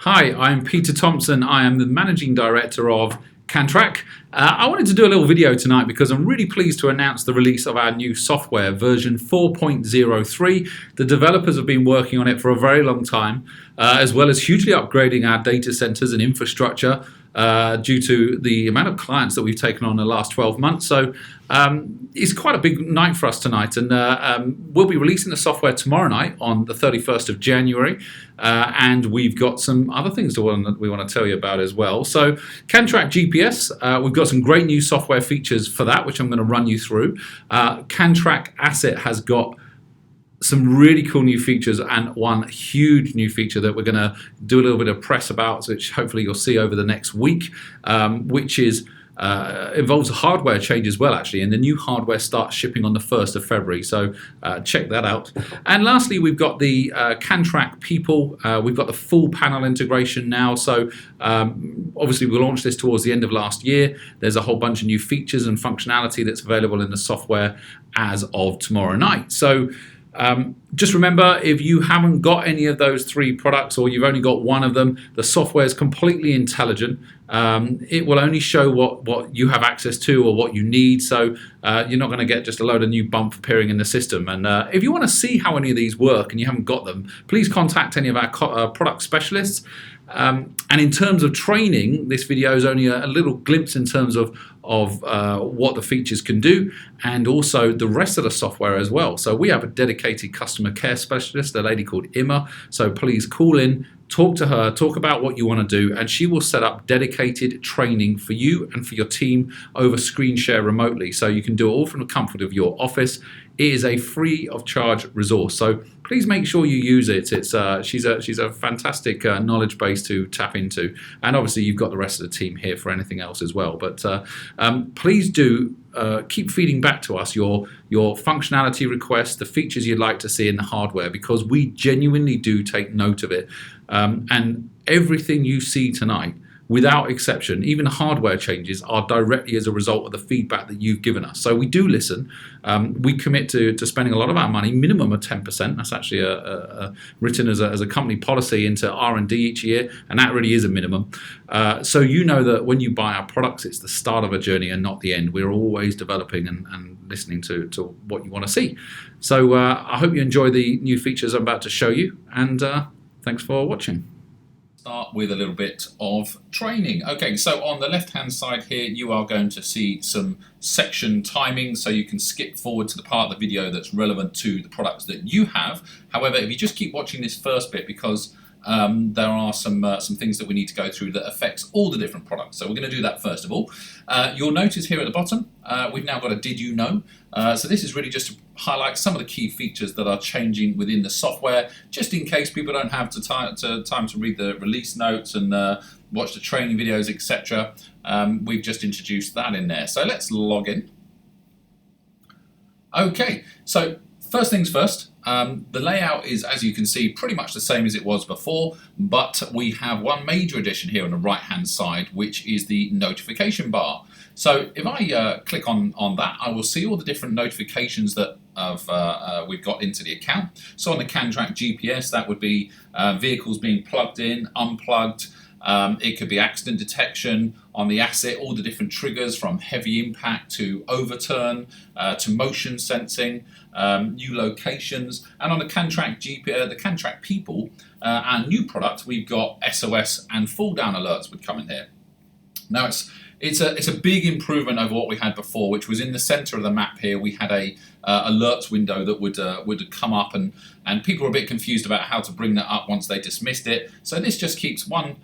Hi, I'm Peter Thompson. I am the Managing Director of CanTrack. I wanted to do a little video tonight because I'm really pleased to announce the release of our new software, version 4.03. The developers have been working on it for a very long time, as well as hugely upgrading our data centers and infrastructure due to the amount of clients that we've taken on in the last 12 months. So it's quite a big night for us tonight, and we'll be releasing the software tomorrow night on the 31st of January, and we've got some other things that we want to tell you about as well. So CanTrack GPS, we've got some great new software features for that, which I'm going to run you through. CanTrack Asset has got some really cool new features, and one huge new feature that we're going to do a little bit of press about, which hopefully you'll see over the next week, which is involves a hardware change as well, actually, and the new hardware starts shipping on the 1st of February, so check that out. And lastly, we've got the CanTrack People. We've got the full panel integration now, so obviously we launched this towards the end of last year. There's a whole bunch of new features and functionality that's available in the software as of tomorrow night. So just remember, if you haven't got any of those three products, or you've only got one of them, the software is completely intelligent. It will only show what you have access to or what you need, so you're not going to get just a load of new bump appearing in the system. And if you want to see how any of these work and you haven't got them, please contact any of our product specialists. And in terms of training, this video is only a little glimpse in terms of what the features can do, and also the rest of the software as well. So we have a dedicated customer care specialist, a lady called Emma. So please call in, talk to her, talk about what you want to do, and she will set up dedicated training for you and for your team over screen share remotely. So you can do it all from the comfort of your office. It is a free of charge resource, so please make sure you use it. She's a fantastic knowledge base to tap into, and obviously you've got the rest of the team here for anything else as well. But please do keep feeding back to us your functionality requests, the features you'd like to see in the hardware, because we genuinely do take note of it. And everything you see tonight, without exception, even hardware changes, are directly as a result of the feedback that you've given us. So we do listen. We commit to spending a lot of our money, minimum of 10%. That's actually written as a company policy into R&D each year, and that really is a minimum. So you know that when you buy our products, it's the start of a journey and not the end. We're always developing and listening to what you want to see. So I hope you enjoy the new features I'm about to show you, and thanks for watching. Start with a little bit of training. Okay, so on the left hand side here you are going to see some section timing, so you can skip forward to the part of the video that's relevant to the products that you have. However, if you just keep watching this first bit, because there are some things that we need to go through that affects all the different products. So we're going to do that first of all. You'll notice here at the bottom we've now got a did you know. So this is really just to highlight some of the key features that are changing within the software, just in case people don't have time to read the release notes and watch the training videos, etc. We've just introduced that in there. So let's log in. Okay, so first things first, the layout is, as you can see, pretty much the same as it was before, but we have one major addition here on the right hand side, which is the notification bar. So if I click on that, I will see all the different notifications that we've got into the account. So on the CanTrack GPS, that would be vehicles being plugged in, unplugged. It could be accident detection. On the asset, all the different triggers from heavy impact to overturn to motion sensing, new locations. And on the CanTrack GPS, the CanTrack People, our new product, we've got SOS and fall down alerts would come in here. Now it's a big improvement over what we had before, which was in the center of the map here. We had a alerts window that would come up, and people were a bit confused about how to bring that up once they dismissed it. So this just keeps one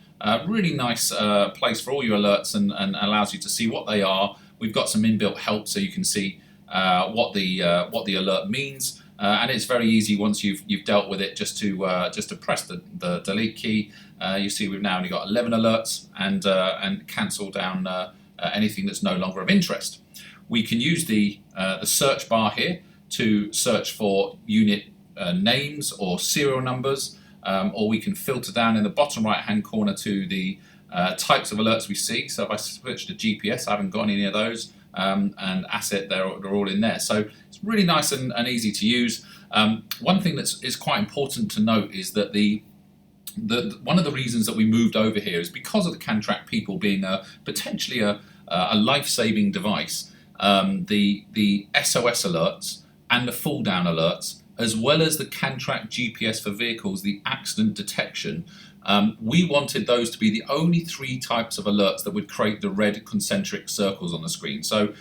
really nice place for all your alerts and allows you to see what they are. We've got some inbuilt help so you can see what the alert means, and it's very easy once you've dealt with it just to press the delete key. You see we've now only got 11 alerts, and cancel down anything that's no longer of interest. We can use the search bar here to search for unit names or serial numbers, or we can filter down in the bottom right hand corner to the types of alerts we see. So if I switch to GPS, I haven't got any of those, and asset, they're all in there. So it's really nice and easy to use. One thing that is quite important to note is that the One of the reasons that we moved over here is because of the CanTrack People being potentially a life-saving device. The SOS alerts and the fall down alerts, as well as the CanTrack GPS for vehicles, the accident detection, we wanted those to be the only 3 types of alerts that would create the red concentric circles on the screen. So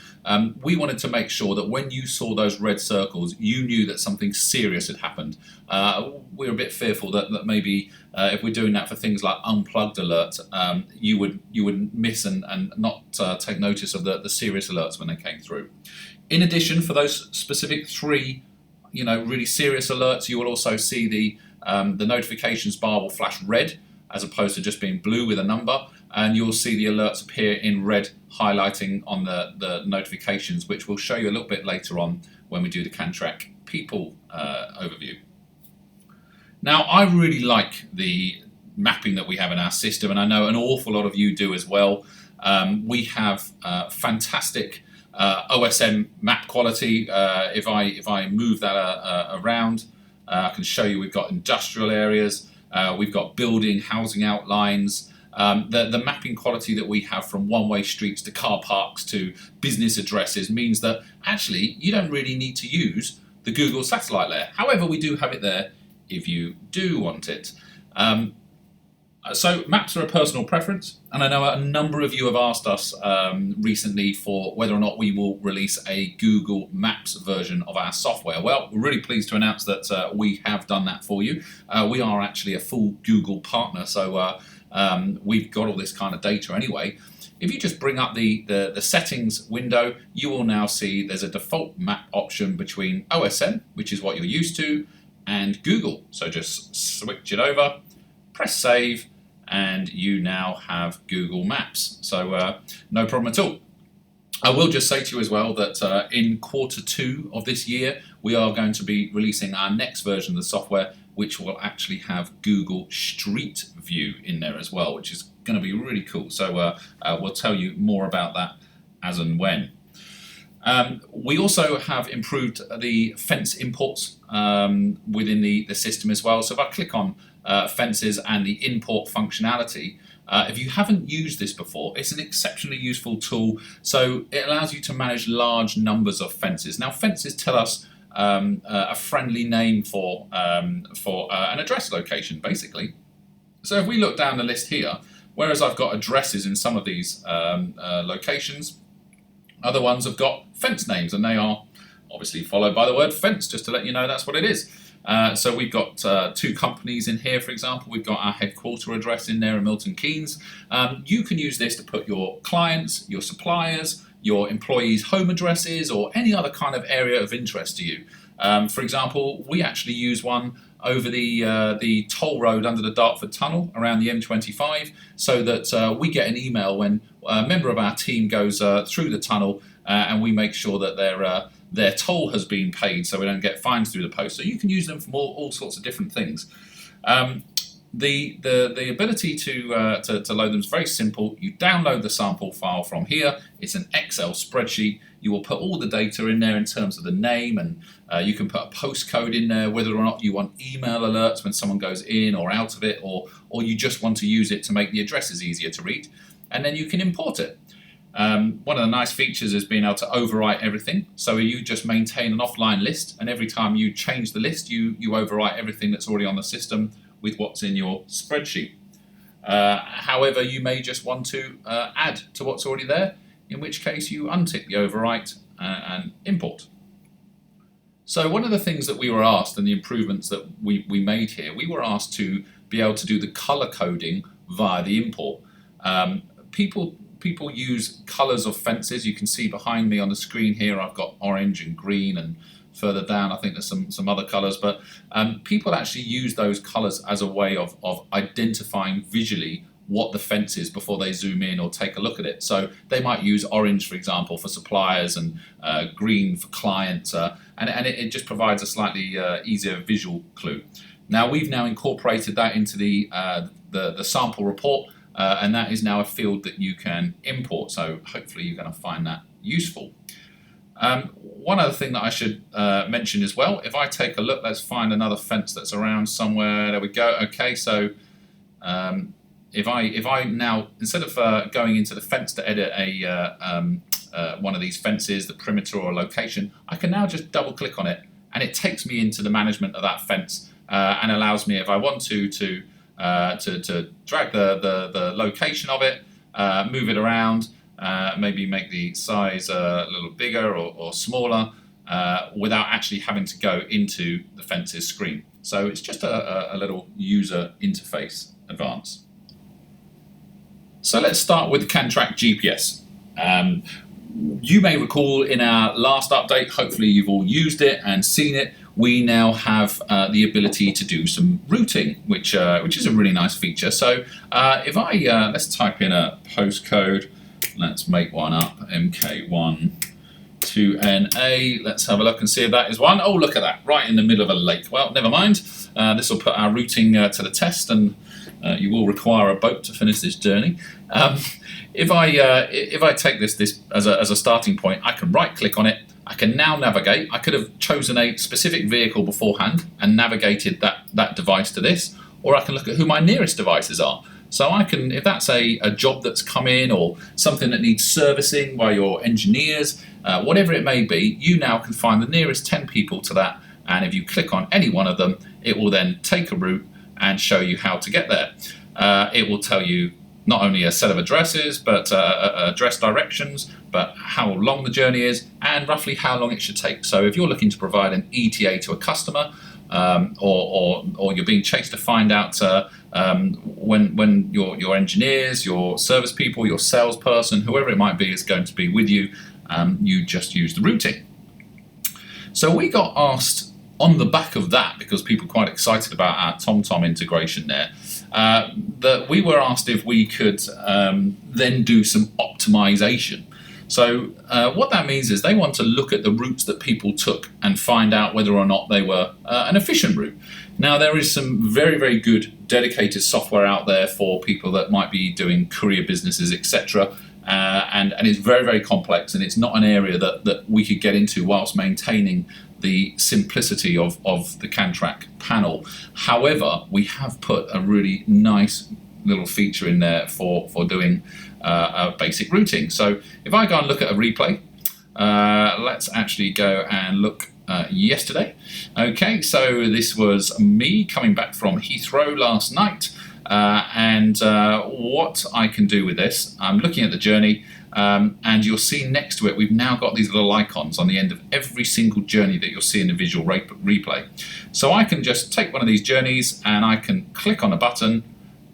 we wanted to make sure that when you saw those red circles, you knew that something serious had happened. We're a bit fearful that maybe if we're doing that for things like unplugged alert, you would miss and not take notice of the serious alerts when they came through. In addition, for those specific 3, really serious alerts, you will also see the notifications bar will flash red as opposed to just being blue with a number, and you'll see the alerts appear in red highlighting on the notifications, which we'll show you a little bit later on when we do the CanTrack People overview. Now, I really like the mapping that we have in our system, and I know an awful lot of you do as well. We have fantastic OSM map quality. If I move that around, I can show you we've got industrial areas, we've got building, housing outlines. The mapping quality that we have from one-way streets to car parks to business addresses means that actually you don't really need to use the Google satellite layer. However, we do have it there if you do want it. So maps are a personal preference, and I know a number of you have asked us recently for whether or not we will release a Google Maps version of our software. Well, we're really pleased to announce that we have done that for you. We are actually a full Google partner, so we've got all this kind of data anyway. If you just bring up the settings window, you will now see there's a default map option between OSM, which is what you're used to, and Google. So just switch it over, press save, and you now have Google Maps. So no problem at all. I will just say to you as well that in Q2 of this year, we are going to be releasing our next version of the software, which will actually have Google Street View in there as well, which is going to be really cool. So we'll tell you more about that as and when. We also have improved the fence imports within the system as well. So if I click on fences and the import functionality, if you haven't used this before, it's an exceptionally useful tool. So it allows you to manage large numbers of fences. Now, fences tell us a friendly name for an address location, basically. So if we look down the list here, whereas I've got addresses in some of these locations, other ones have got fence names, and they are obviously followed by the word fence, just to let you know that's what it is. So we've got 2 companies in here, for example. We've got our headquarter address in there in Milton Keynes. You can use this to put your clients, your suppliers, your employees' home addresses, or any other kind of area of interest to you. For example, we actually use one over the toll road under the Dartford Tunnel around the M25, so that we get an email when a member of our team goes through the tunnel, and we make sure that their toll has been paid, so we don't get fines through the post. So you can use them for all sorts of different things. The ability to load them is very simple. You download the sample file from here. It's an Excel spreadsheet. You will put all the data in there in terms of the name, and you can put a postcode in there, whether or not you want email alerts when someone goes in or out of it, or you just want to use it to make the addresses easier to read, and then you can import it. One of the nice features is being able to overwrite everything. So you just maintain an offline list, and every time you change the list, you overwrite everything that's already on the system with what's in your spreadsheet. However, you may just want to add to what's already there, in which case you untick the overwrite and import. So one of the things that we were asked, and the improvements that we made here, we were asked to be able to do the color coding via the import. People use colors of fences. You can see behind me on the screen here, I've got orange and green, and further down I think there's some other colors, but people actually use those colors as a way of identifying visually what the fence is before they zoom in or take a look at it. So they might use orange, for example, for suppliers, and green for clients, and it just provides a slightly easier visual clue. Now we've now incorporated that into the sample report, and that is now a field that you can import, so hopefully you're going to find that useful. One other thing that I should mention as well, if I take a look, let's find another fence that's around somewhere. There we go. Okay, so if I now, instead of going into the fence to edit one of these fences, the perimeter or location, I can now just double click on it, and it takes me into the management of that fence and allows me, if I want to drag the location of it, move it around, maybe make the size a little bigger or smaller, without actually having to go into the fences screen. So it's just a little user interface advance. So let's start with CanTrack GPS. You may recall in our last update, hopefully you've all used it and seen it, we now have the ability to do some routing, which is a really nice feature. So if let's type in a postcode, let's make one up, MK1 2NA. Let's have a look and see if that is one. Oh, look at that, right in the middle of a lake. Well, never mind. This will put our routing to the test, and you will require a boat to finish this journey. If I take this as a starting point, I can right click on it. I can now navigate. I could have chosen a specific vehicle beforehand and navigated that device to this, or I can look at who my nearest devices are. So I can, if that's a job that's come in or something that needs servicing by your engineers, whatever it may be, you now can find the nearest 10 people to that, and if you click on any one of them, it will then take a route and show you how to get there. It will tell you not only a set of addresses, but address directions, but how long the journey is and roughly how long it should take. So if you're looking to provide an ETA to a customer, or you're being chased to find out when your engineers, your service people, your salesperson, whoever it might be is going to be with you, you just use the routing. So we got asked on the back of that, because people are quite excited about our TomTom integration there, that we were asked if we could then do some optimization. So what that means is they want to look at the routes that people took and find out whether or not they were an efficient route. Now, there is some very, very good dedicated software out there for people that might be doing courier businesses, etc. And it's very, very complex, and it's not an area that we could get into whilst maintaining the simplicity of the CanTrack panel. However, we have put a really nice little feature in there for doing basic routing. So if I go and look at a replay, let's actually go and look yesterday. Okay, so this was me coming back from Heathrow last night, and what I can do with this, I'm looking at the journey, and you'll see next to it we've now got these little icons on the end of every single journey that you'll see in the visual replay. So I can just take one of these journeys and I can click on a button,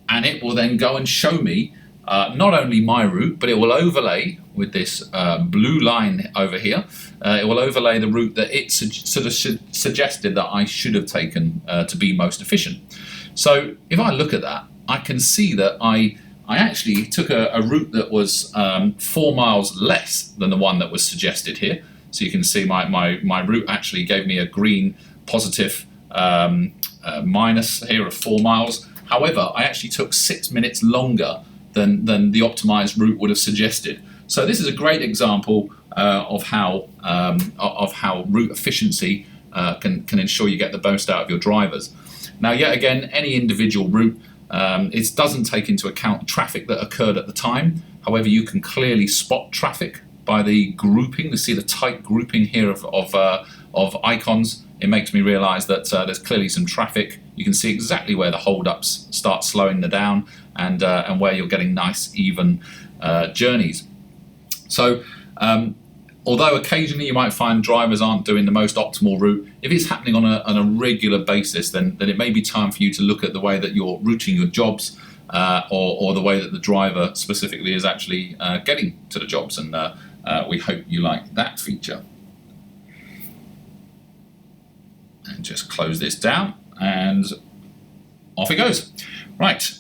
and it will then go and show me not only my route, but it will overlay with this blue line over here. It will overlay the route that it sort of suggested that I should have taken to be most efficient. So if I look at that, I can see that I actually took a route that was 4 miles less than the one that was suggested here. So you can see my route actually gave me a green positive minus here of 4 miles. Route I actually took 6 minutes longer than the optimized route would have suggested. So this is a great example of how route efficiency can ensure you get the most out of your drivers. Now, yet again, any individual route, it doesn't take into account traffic that occurred at the time. However, you can clearly spot traffic by the grouping. You see the tight grouping here of icons. It makes me realize that there's clearly some traffic. You can see exactly where the hold-ups start slowing down, and where you're getting nice, even journeys. So, although occasionally you might find drivers aren't doing the most optimal route, if it's happening on a regular basis, then it may be time for you to look at the way that you're routing your jobs, or the way that the driver specifically is actually getting to the jobs. And we hope you like that feature. And just close this down, and off it goes. Right.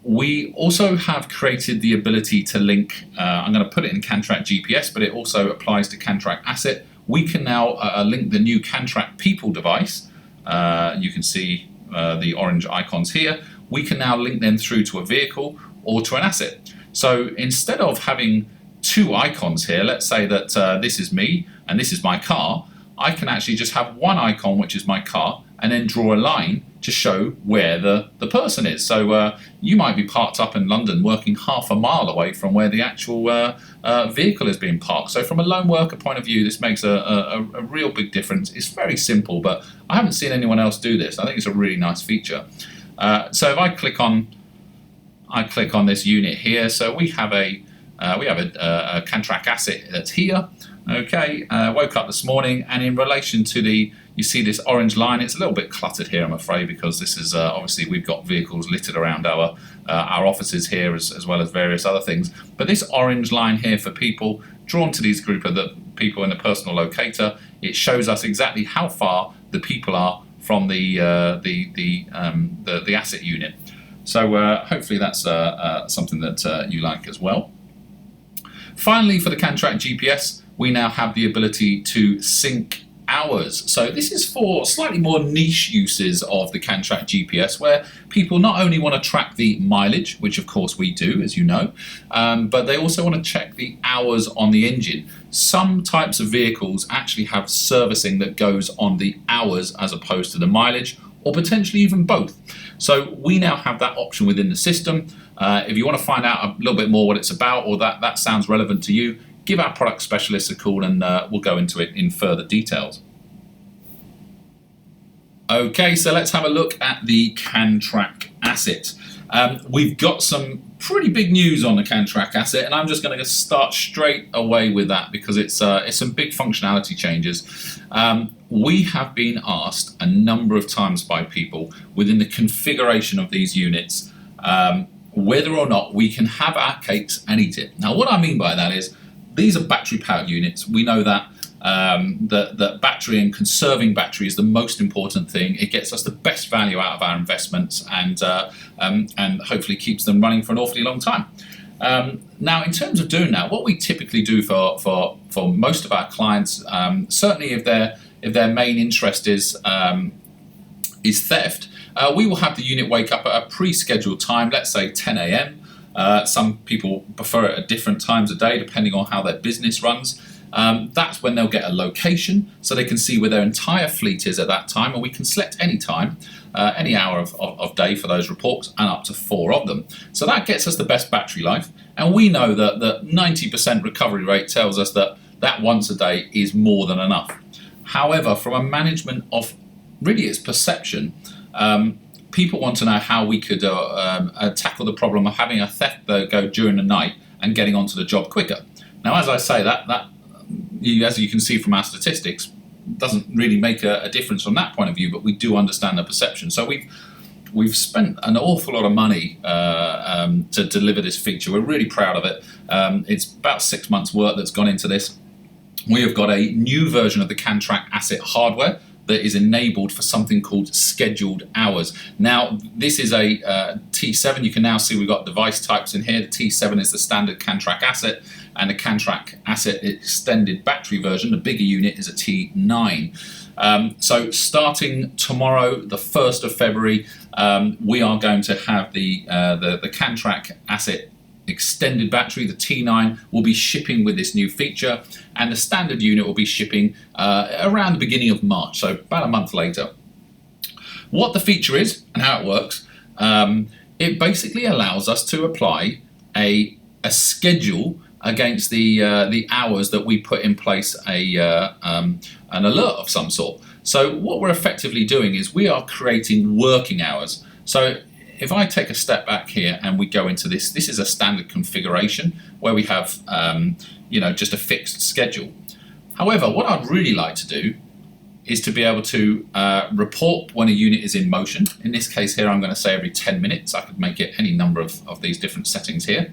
We also have created the ability to link, I'm going to put it in CanTrack GPS, but it also applies to CanTrack Asset. We can now link the new CanTrack People device. You can see the orange icons here. We can now link them through to a vehicle or to an asset. So instead of having two icons here, let's say that this is me and this is my car, I can actually just have one icon, which is my car, and then draw a line to show where the person is. So you might be parked up in London working half a mile away from where the actual vehicle is being parked. So from a lone worker point of view, this makes a real big difference. It's very simple, but I haven't seen anyone else do this. I think it's a really nice feature. So if I click on this unit here, so we have a CanTrack asset that's here. Okay, woke up this morning, and in relation to you see this orange line. It's a little bit cluttered here, I'm afraid, because this is obviously we've got vehicles littered around our offices here, as well as various other things. But this orange line here for people drawn to these group of the people in the personal locator, it shows us exactly how far the people are from the asset unit. So hopefully that's something that you like as well. Finally, for the CanTrack GPS, we now have the ability to sync hours. So this is for slightly more niche uses of the CanTrack GPS, where people not only want to track the mileage, which of course we do, as you know, but they also want to check the hours on the engine. Some types of vehicles actually have servicing that goes on the hours as opposed to the mileage, or potentially even both. So we now have that option within the system. If you want to find out a little bit more what it's about, or that sounds relevant to you, give our product specialist a call, and we'll go into it in further details. Okay, so let's have a look at the CanTrack asset. We've got some pretty big news on the CanTrack asset, and I'm just going to start straight away with that because it's some big functionality changes. We have been asked a number of times by people within the configuration of these units whether or not we can have our cakes and eat it. Now, what I mean by that is these are battery-powered units. We know that that battery and conserving battery is the most important thing. It gets us the best value out of our investments, and hopefully keeps them running for an awfully long time. Now, in terms of doing that, what we typically do for most of our clients, certainly if their main interest is theft, we will have the unit wake up at a pre-scheduled time, let's say 10 a.m. Some people prefer it at different times of day depending on how their business runs. That's when they'll get a location so they can see where their entire fleet is at that time, and we can select any time, any hour of day for those reports, and up to 4 of them. So that gets us the best battery life, and we know that the 90% recovery rate tells us that once a day is more than enough. However, from a management of really its perception, people want to know how we could tackle the problem of having a theft go during the night and getting onto the job quicker. Now, as I say, as you can see from our statistics, doesn't really make a difference from that point of view, but we do understand the perception. So we've spent an awful lot of money to deliver this feature. We're really proud of it. It's about 6 months' work that's gone into this. We have got a new version of the CanTrack asset hardware that is enabled for something called scheduled hours. Now, this is a T7. You can now see we've got device types in here. The T7 is the standard CanTrack asset, and the CanTrack asset extended battery version, the bigger unit, is a T9. So starting tomorrow, the 1st of February, we are going to have the CanTrack asset extended battery, the T9, will be shipping with this new feature, and the standard unit will be shipping around the beginning of March, so about a month later. What the feature is and how it works, it basically allows us to apply a schedule against the hours that we put in place an alert of some sort. So what we're effectively doing is we are creating working hours. So if I take a step back here and we go into this is a standard configuration where we have just a fixed schedule. However, what I'd really like to do is to be able to report when a unit is in motion. In this case here, I'm going to say every 10 minutes. I could make it any number of these different settings here.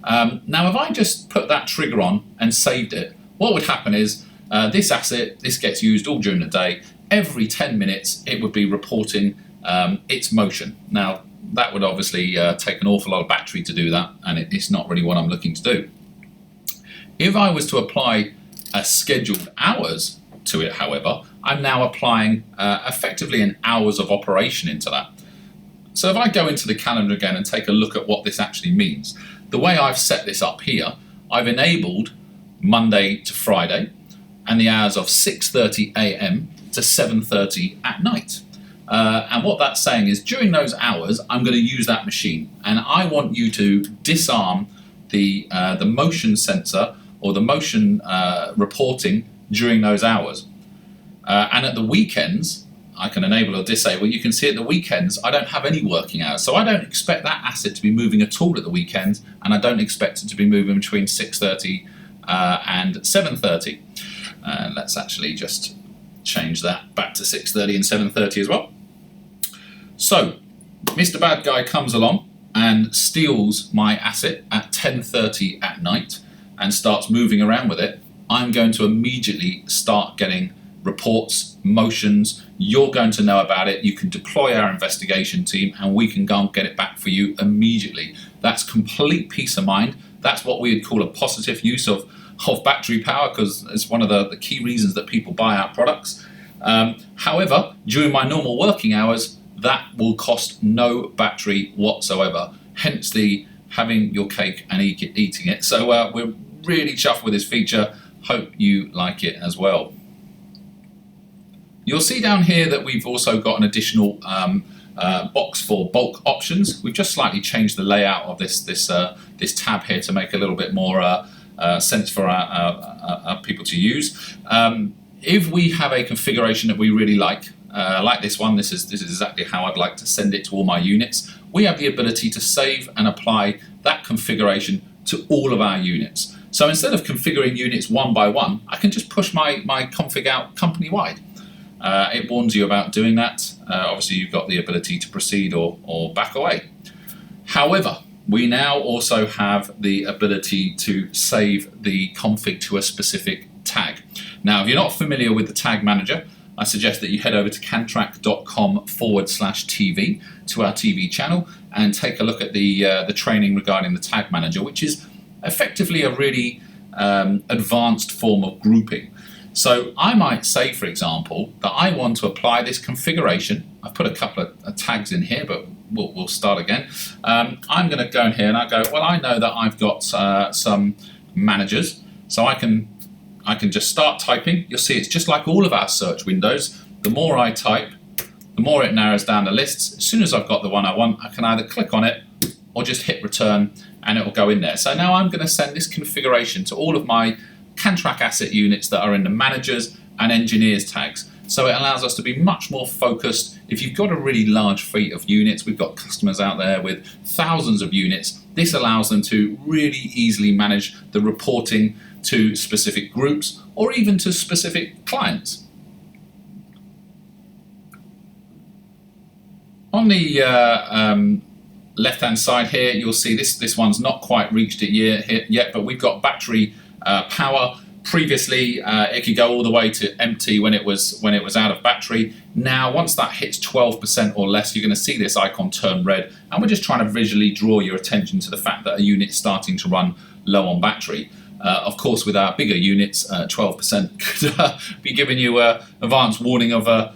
Now, if I just put that trigger on and saved it, what would happen is this asset, this gets used all during the day. Every 10 minutes, it would be reporting its motion. Now, that would obviously take an awful lot of battery to do that, and it's not really what I'm looking to do. If I was to apply a scheduled hours to it, however, I'm now applying effectively an hours of operation into that. So if I go into the calendar again and take a look at what this actually means, the way I've set this up here, I've enabled Monday to Friday and the hours of 6:30 a.m. to 7:30 at night. And what that's saying is during those hours, I'm going to use that machine, and I want you to disarm the motion sensor or the motion reporting during those hours. And at the weekends, I can enable or disable. You can see at the weekends, I don't have any working hours. So I don't expect that asset to be moving at all at the weekends, and I don't expect it to be moving between 6:30 and 7:30. Let's actually just change that back to 6:30 and 7:30 as well. So Mr. Bad Guy comes along and steals my asset at 10:30 at night and starts moving around with it. I'm going to immediately start getting reports, motions. You're going to know about it. You can deploy our investigation team and we can go and get it back for you immediately. That's complete peace of mind. That's what we would call a positive use of battery power, because it's one of the key reasons that people buy our products. However, during my normal working hours, that will cost no battery whatsoever. Hence the having your cake and eating it. So we're really chuffed with this feature. Hope you like it as well. You'll see down here that we've also got an additional box for bulk options. We've just slightly changed the layout of this tab here to make a little bit more sense for our people to use. If we have a configuration that we really like this one, this is exactly how I'd like to send it to all my units. We have the ability to save and apply that configuration to all of our units. So instead of configuring units one by one, I can just push my config out company-wide. It warns you about doing that. Obviously, you've got the ability to proceed or back away. However, we now also have the ability to save the config to a specific tag. Now, if you're not familiar with the tag manager, I suggest that you head over to cantrack.com/TV to our TV channel and take a look at the training regarding the tag manager, which is effectively a really advanced form of grouping. So I might say, for example, that I want to apply this configuration. I've put a couple of tags in here, but we'll start again. I'm going to go in here and I go, well, I know that I've got some managers, so I can just start typing. You'll see it's just like all of our search windows. The more I type, the more it narrows down the lists. As soon as I've got the one I want, I can either click on it or just hit return and it will go in there. So now I'm going to send this configuration to all of my CanTrack asset units that are in the managers and engineers tags. So it allows us to be much more focused. If you've got a really large fleet of units, we've got customers out there with thousands of units, this allows them to really easily manage the reporting to specific groups or even to specific clients. On the left-hand side here, you'll see this one's not quite reached it yet, but we've got battery power. Previously, it could go all the way to empty when it was out of battery. Now, once that hits 12% or less, you're going to see this icon turn red, and we're just trying to visually draw your attention to the fact that a unit's starting to run low on battery. Of course, with our bigger units, 12% could be giving you an advance warning of a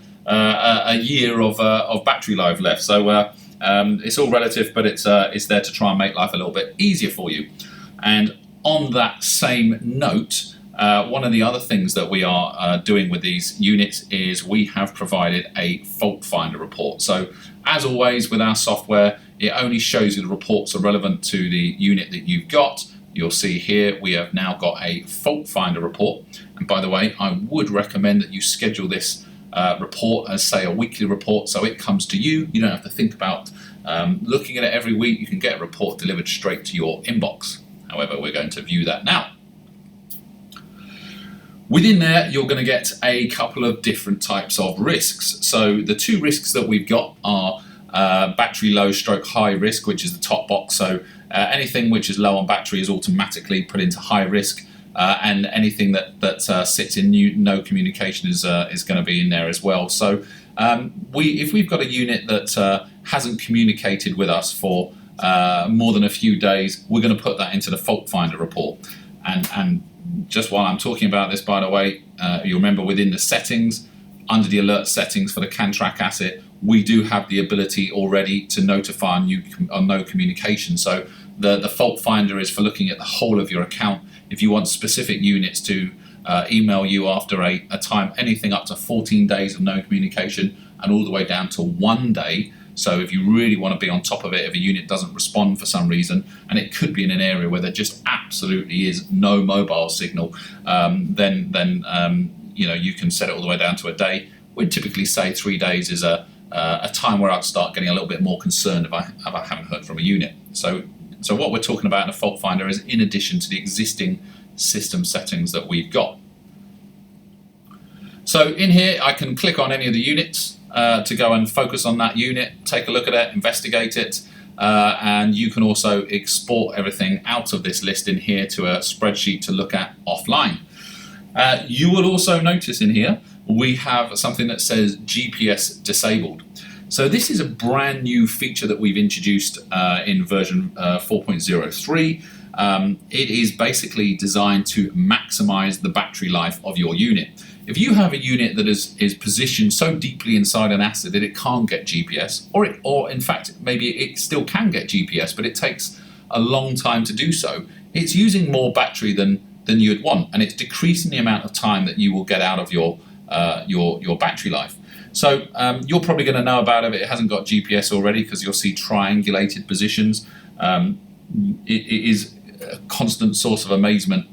year of battery life left. So it's all relative, but it's there to try and make life a little bit easier for you. And on that same note, one of the other things that we are doing with these units is we have provided a fault finder report. So as always with our software, it only shows you the reports that are relevant to the unit that you've got. You'll see here we have now got a fault finder report. And by the way, I would recommend that you schedule this report as, say, a weekly report, so it comes to you. You don't have to think about looking at it every week. You can get a report delivered straight to your inbox. However, we're going to view that now. Within there, you're going to get a couple of different types of risks. So the two risks that we've got are battery low stroke high risk, which is the top box. So anything which is low on battery is automatically put into high risk, and anything that sits in no communication is going to be in there as well. So if we've got a unit that hasn't communicated with us for more than a few days, we're going to put that into the fault finder report. And just while I'm talking about this, by the way, you'll remember within the settings, under the alert settings for the CanTrack asset, we do have the ability already to notify on no communication. So the fault finder is for looking at the whole of your account. If you want specific units to email you after a time, anything up to 14 days of no communication and all the way down to 1 day. So if you really want to be on top of it, if a unit doesn't respond for some reason, and it could be in an area where there just absolutely is no mobile signal, then you can set it all the way down to a day. We'd typically say 3 days is a time where I'd start getting a little bit more concerned if I haven't heard from a unit. So what we're talking about in a fault finder is in addition to the existing system settings that we've got. So in here I can click on any of the units to go and focus on that unit, take a look at it, investigate it, and you can also export everything out of this list in here to a spreadsheet to look at offline. You will also notice in here we have something that says GPS disabled. So this is a brand new feature that we've introduced in version 4.03. It is basically designed to maximize the battery life of your unit. If you have a unit that is positioned so deeply inside an asset that it can't get GPS, or in fact maybe it still can get GPS but it takes a long time to do so, it's using more battery than you'd want, and it's decreasing the amount of time that you will get out of your battery life. So you're probably going to know about it if it hasn't got GPS already, because you'll see triangulated positions. It is a constant source of amazement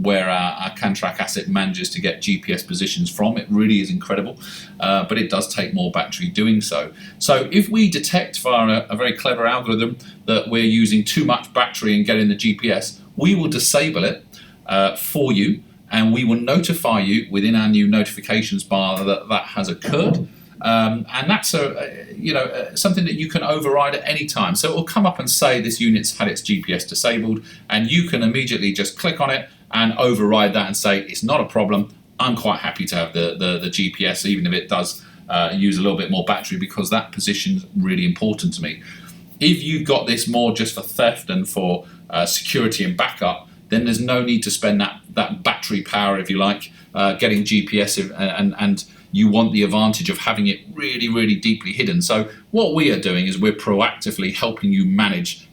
where our CanTrack asset manages to get GPS positions from. It really is incredible, but it does take more battery doing so. So if we detect via a very clever algorithm that we're using too much battery and getting the GPS, we will disable it for you, and we will notify you within our new notifications bar that has occurred. And that's something that you can override at any time. So it will come up and say this unit's had its GPS disabled, and you can immediately just click on it and override that and say it's not a problem. I'm quite happy to have the GPS, even if it does use a little bit more battery, because that position's really important to me. If you've got this more just for theft and for security and backup, then there's no need to spend that battery power, if you like, getting GPS, and you want the advantage of having it really, really deeply hidden. So what we are doing is we're proactively helping you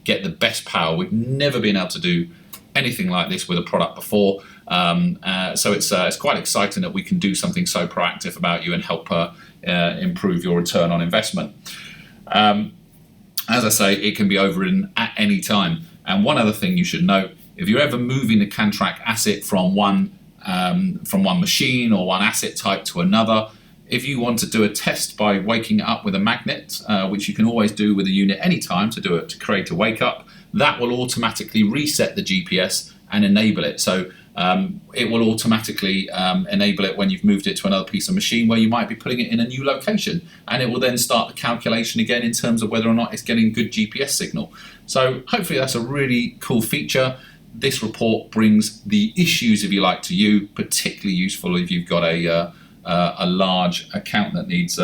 get the best power. We've never been able to do anything like this with a product before. So it's quite exciting that we can do something so proactive about you and help improve your return on investment. As I say, it can be overridden at any time. And one other thing you should know, if you're ever moving the CanTrack asset from one machine or one asset type to another, if you want to do a test by waking it up with a magnet, which you can always do with a unit anytime to create a wake up, that will automatically reset the GPS and enable it. So it will automatically enable it when you've moved it to another piece of machine where you might be putting it in a new location, and it will then start the calculation again in terms of whether or not it's getting good GPS signal. So hopefully that's a really cool feature. This report brings the issues, if you like, to you, particularly useful if you've got a large account that needs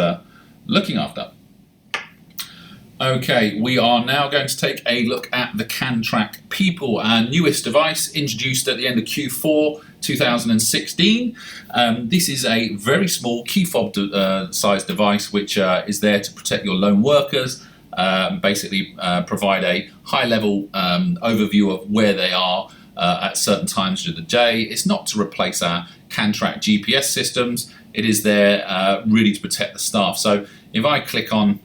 looking after. Okay, we are now going to take a look at the CanTrack People, our newest device, introduced at the end of Q4 2016. This is a very small key fob size device which is there to protect your lone workers, basically provide a high-level overview of where they are at certain times of the day. It's not to replace our CanTrack GPS systems. It is there really to protect the staff. So if I click on,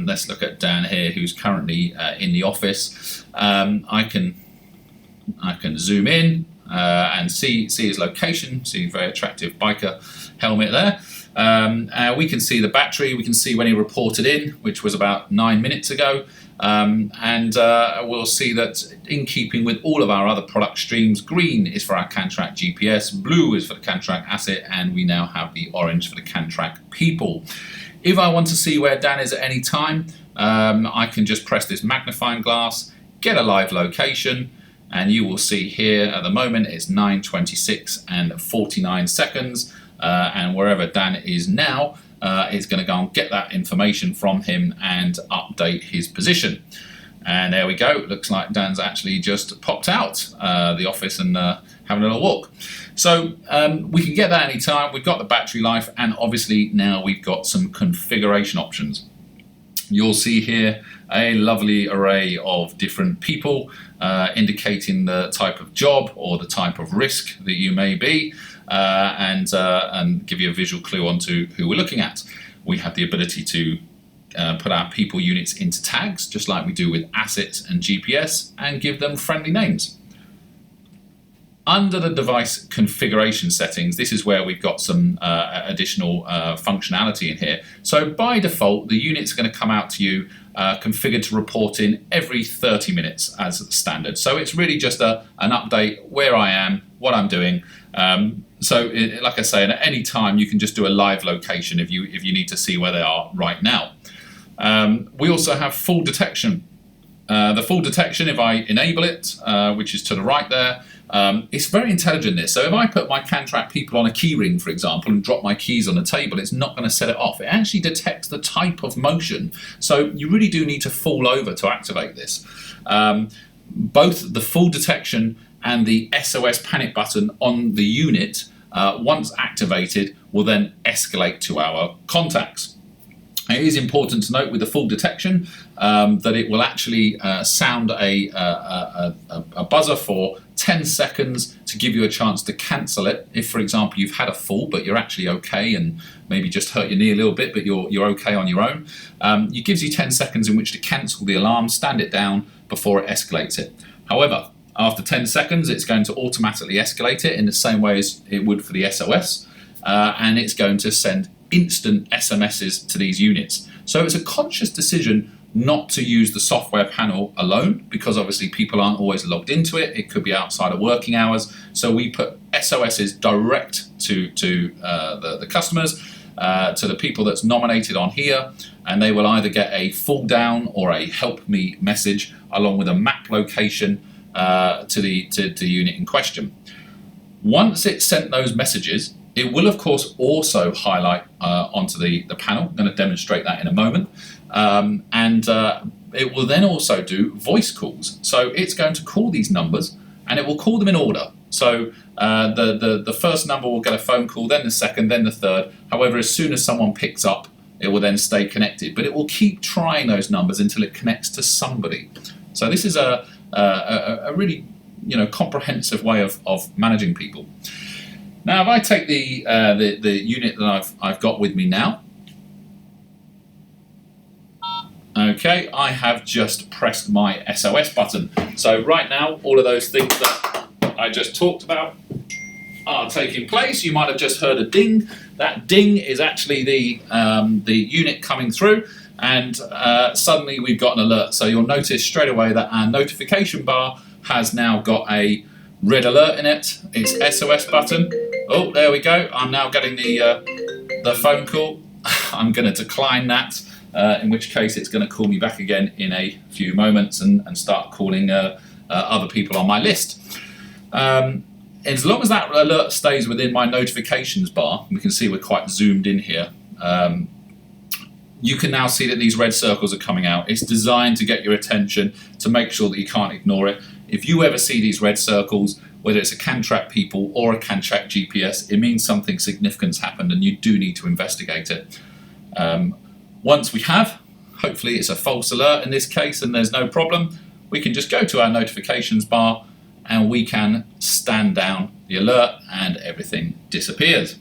let's look at Dan here, who's currently in the office. I can zoom in and see his location. See his very attractive biker helmet there. We can see the battery. We can see when he reported in, which was about 9 minutes ago. And we'll see that in keeping with all of our other product streams, green is for our CanTrack GPS, blue is for the CanTrack Asset, and we now have the orange for the CanTrack People. If I want to see where Dan is at any time, I can just press this magnifying glass, get a live location, and you will see here at the moment it's 9:26 and 49 seconds. And wherever Dan is now, is going to go and get that information from him and update his position. And there we go. Looks like Dan's actually just popped out the office and having a little walk. So we can get that anytime. We've got the battery life, and obviously now we've got some configuration options. You'll see here a lovely array of different people indicating the type of job or the type of risk that you may be. and give you a visual clue onto who we're looking at. We have the ability to put our people units into tags, just like we do with assets and GPS, and give them friendly names. Under the device configuration settings, this is where we've got some additional functionality in here. So by default, the units are going to come out to you configured to report in every 30 minutes as standard. So it's really just an update where I am, what I'm doing. Like I say, at any time you can just do a live location if you need to see where they are right now. We also have full detection. The full detection, if I enable it, which is to the right there, it's very intelligent, this. So if I put my CanTrack people on a key ring, for example, and drop my keys on the table, it's not going to set it off. It actually detects the type of motion. So you really do need to fall over to activate this. Both the full detection and the SOS panic button on the unit, once activated, will then escalate to our contacts. It is important to note with the full detection that it will actually sound a buzzer for 10 seconds to give you a chance to cancel it. If, for example, you've had a fall but you're actually okay and maybe just hurt your knee a little bit but you're okay on your own, it gives you 10 seconds in which to cancel the alarm, stand it down before it escalates it. However, after 10 seconds it's going to automatically escalate it in the same way as it would for the SOS, and it's going to send instant SMSs to these units. So it's a conscious decision not to use the software panel alone, because obviously people aren't always logged into it. It could be outside of working hours. So we put SOSs direct to the customers, to the people that's nominated on here, and they will either get a fall down or a help me message along with a map location to the unit in question. Once it's sent those messages, it will, of course, also highlight onto the panel. I'm going to demonstrate that in a moment. It will then also do voice calls. So it's going to call these numbers, and it will call them in order. So the first number will get a phone call, then the second, then the third. However, as soon as someone picks up, it will then stay connected. But it will keep trying those numbers until it connects to somebody. So this is a really comprehensive way of managing people. Now, if I take the unit that I've got with me now, okay, I have just pressed my SOS button. So right now, all of those things that I just talked about are taking place. You might have just heard a ding. That ding is actually the unit coming through, and suddenly we've got an alert. So you'll notice straight away that our notification bar has now got a red alert in it. It's SOS button. Oh, there we go. I'm now getting the phone call. I'm going to decline that, in which case it's going to call me back again in a few moments and start calling other people on my list. As long as that alert stays within my notifications bar, we can see we're quite zoomed in here, you can now see that these red circles are coming out. It's designed to get your attention, to make sure that you can't ignore it. If you ever see these red circles, whether it's a CanTrack people or a CanTrack GPS, it means something significant's happened and you do need to investigate it. Once we have, hopefully it's a false alert in this case and there's no problem, we can just go to our notifications bar and we can stand down the alert and everything disappears.